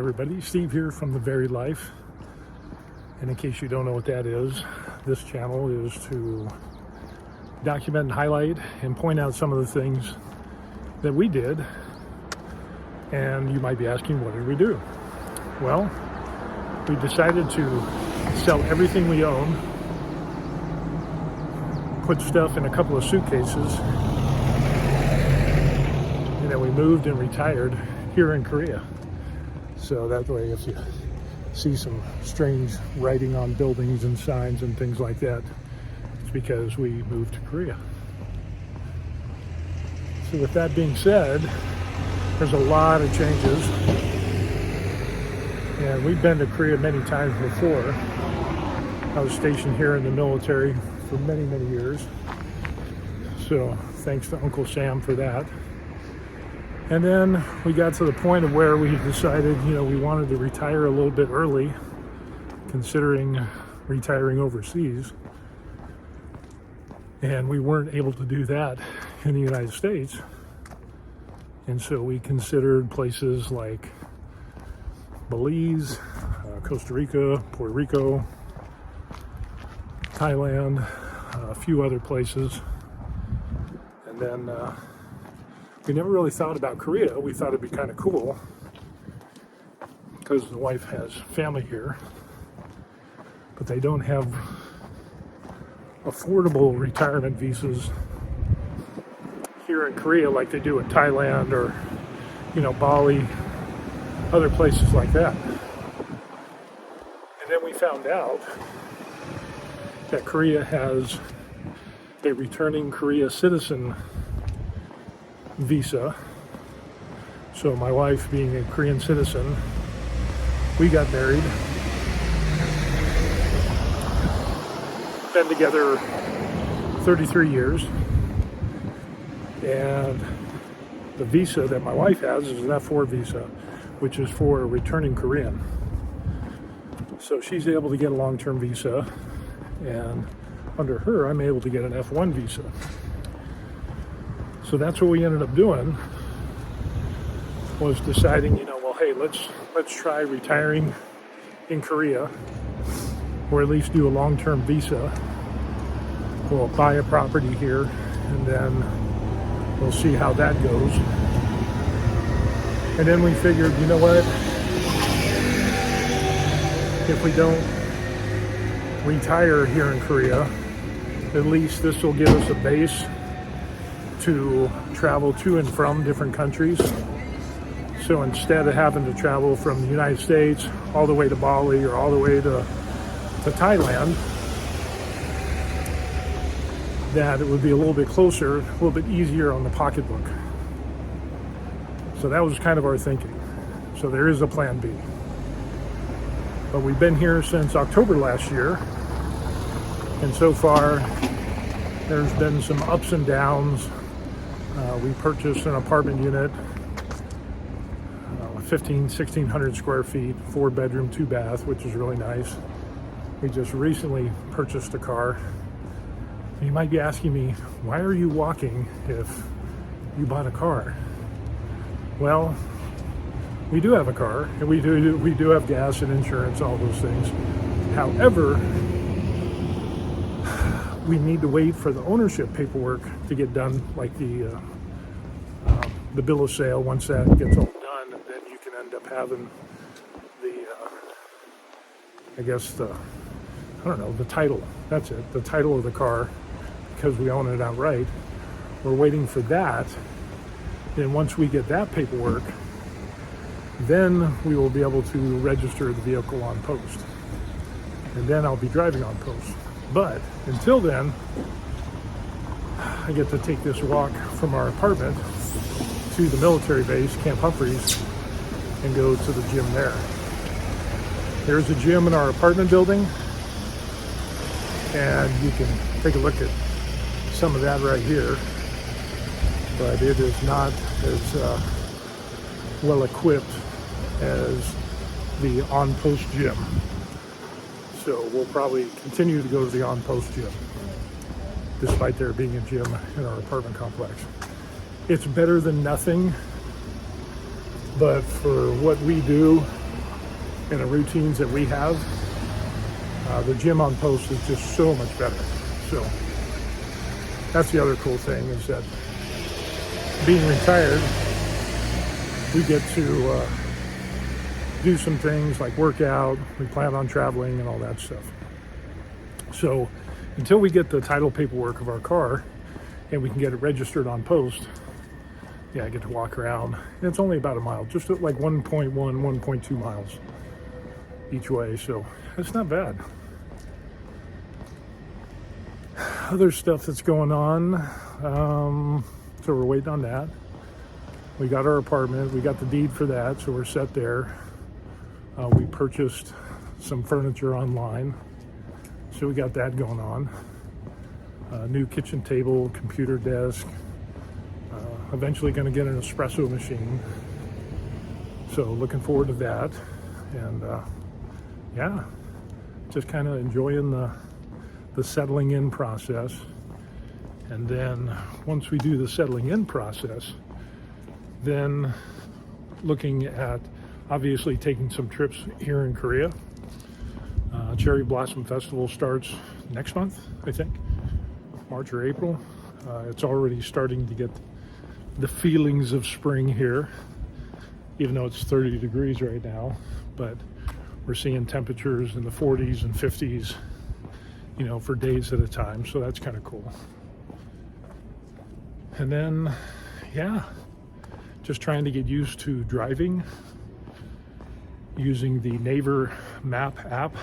everybody, Steve here from The Varied Life. And in case you don't know what that is, this channel is to document and highlight and point out some of the things that we did. And you might be asking, what did we do? Well, we decided to sell everything we own, put stuff in a couple of suitcases, and then we moved and retired here in Korea. So that way, if you see some strange writing on buildings and signs and things like that, it's because we moved to Korea. So with that being said, there's a lot of changes. And we've been to Korea many times before. I was stationed here in the military for many, many years. So thanks to Uncle Sam for that. And then we got to the point of where we decided, we wanted to retire a little bit early, considering retiring overseas. And we weren't able to do that in the United States. And so we considered places like Belize, Costa Rica, Puerto Rico, Thailand, a few other places. And then we never really thought about Korea. We thought it'd be kind of cool because the wife has family here, but they don't have affordable retirement visas here in Korea like they do in Thailand or, Bali, other places like that. And then we found out that Korea has a returning Korea citizen visa. So my wife, being a Korean citizen, we got married, been together 33 years, and the visa that my wife has is an F4 visa, which is for a returning Korean. So she's able to get a long-term visa, and under her I'm able to get an F1 visa. So that's what we ended up doing, was deciding, hey, let's try retiring in Korea, or at least do a long-term visa. We'll buy a property here, and then we'll see how that goes. And then we figured, what? If we don't retire here in Korea, at least this will give us a base to travel to and from different countries. So instead of having to travel from the United States all the way to Bali or all the way to Thailand, that it would be a little bit closer, a little bit easier on the pocketbook. So that was kind of our thinking. So there is a plan B. But we've been here since October last year, and so far there's been some ups and downs. We purchased an apartment unit, 1,600 square feet, 4-bedroom, 2-bath, which is really nice. We just recently purchased a car. You might be asking me, why are you walking if you bought a car? Well, we do have a car, and we do have gas and insurance, all those things. However, we need to wait for the ownership paperwork to get done, like the bill of sale. Once that gets all done, then you can end up having the title. That's it, the title of the car, because we own it outright. We're waiting for that. Then once we get that paperwork, then we will be able to register the vehicle on post. And then I'll be driving on post. But until then, I get to take this walk from our apartment to the military base, Camp Humphreys, and go to the gym there. There's a gym in our apartment building, and you can take a look at some of that right here. But it is not as well equipped as the on-post gym. So we'll probably continue to go to the on-post gym, despite there being a gym in our apartment complex. It's better than nothing, but for what we do, and the routines that we have, the gym on post is just so much better. So that's the other cool thing, is that being retired, we get to do some things like work out. We plan on traveling and all that stuff. So until we get the title paperwork of our car and we can get it registered on post, yeah, I get to walk around. And it's only about a mile, just like 1.1, 1.2 miles each way. So it's not bad. Other stuff that's going on. So we're waiting on that. We got our apartment. We got the deed for that, so we're set there. We purchased some furniture online, so we got that going on. New kitchen table, computer desk. Eventually going to get an espresso machine. So looking forward to that. And yeah, just kind of enjoying the settling in process. And then once we do the settling in process, then looking at obviously taking some trips here in Korea. Cherry Blossom Festival starts next month, I think, March or April. It's already starting to get the feelings of spring here, even though it's 30 degrees right now, but we're seeing temperatures in the 40s and 50s, you know, for days at a time. So that's kind of cool. And then, yeah, just trying to get used to driving using the Naver map app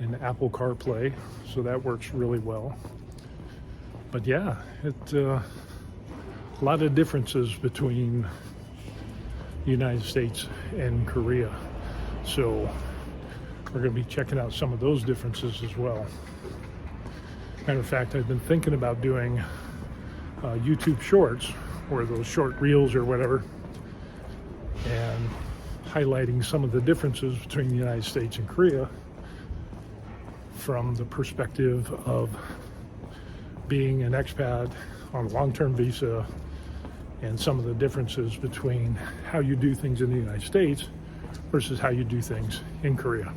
in Apple CarPlay. So that works really well. But yeah, a lot of differences between the United States and Korea. So we're going to be checking out some of those differences as well. Matter of fact, I've been thinking about doing YouTube shorts, or those short reels or whatever, and highlighting some of the differences between the United States and Korea from the perspective of being an expat on a long-term visa, and some of the differences between how you do things in the United States versus how you do things in Korea.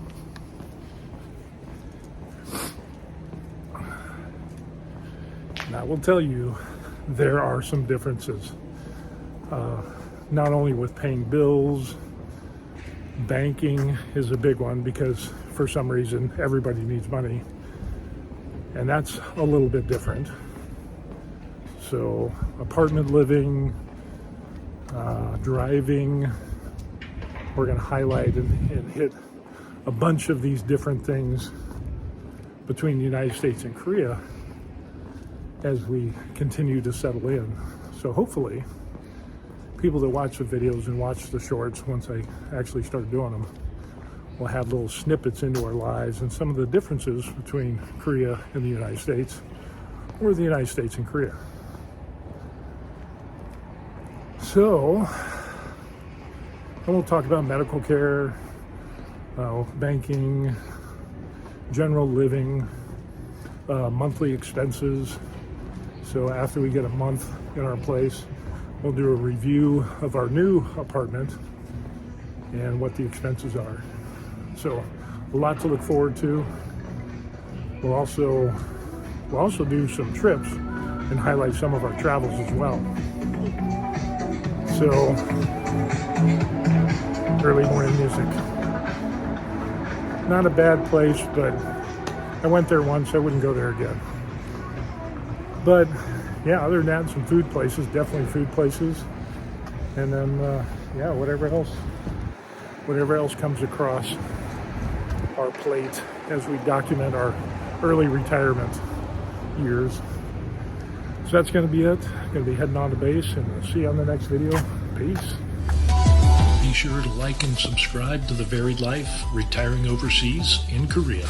And I will tell you, there are some differences, not only with paying bills. Banking is a big one, because for some reason everybody needs money, and that's a little bit different. So apartment living, driving, we're going to highlight and hit a bunch of these different things between the United States and Korea as we continue to settle in. So hopefully people that watch the videos and watch the shorts, once I actually start doing them, will have little snippets into our lives and some of the differences between Korea and the United States, or the United States and Korea. So, and we'll talk about medical care, banking, general living, monthly expenses. So after we get a month in our place, we'll do a review of our new apartment and what the expenses are. So a lot to look forward to. We'll also do some trips and highlight some of our travels as well. So early morning music. Not a bad place, but I went there once, I wouldn't go there again. But yeah, other than that, some food places, definitely food places. And then, yeah, whatever else comes across our plate as we document our early retirement years. So that's going to be it. Going to be heading on to base, and we'll see you on the next video. Peace. Be sure to like and subscribe to The Varied Life, Retiring Overseas in Korea.